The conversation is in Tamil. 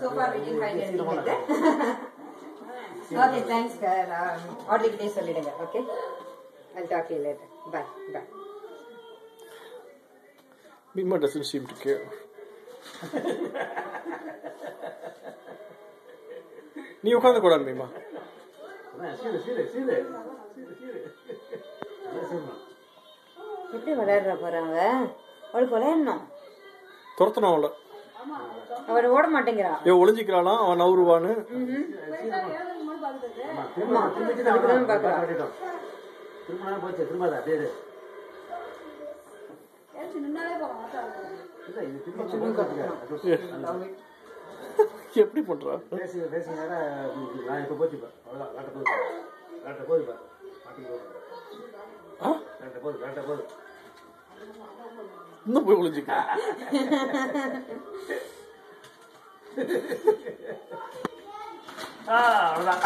So far we didn't find anything like that. Okay, thanks. Order please solidunga. Okay. I'll talk to you later. Bye. Bye. Mima doesn't seem to care. நீ உட்கார்ந்து கூடாது மீமா. எப்படி விளையாடுற போறாங்க? அவளுக்கு விளையாடணும். துரத்தணும் அவளை. அவள் ஓட மாட்டேங்கிறா. ஒளிஞ்சிக்கிறானா அவன் நவுருவான்னு. எப்படி பண்றா? இன்னும் போய் ஒளிஞ்சிக்க. அவ்வளவுதான்.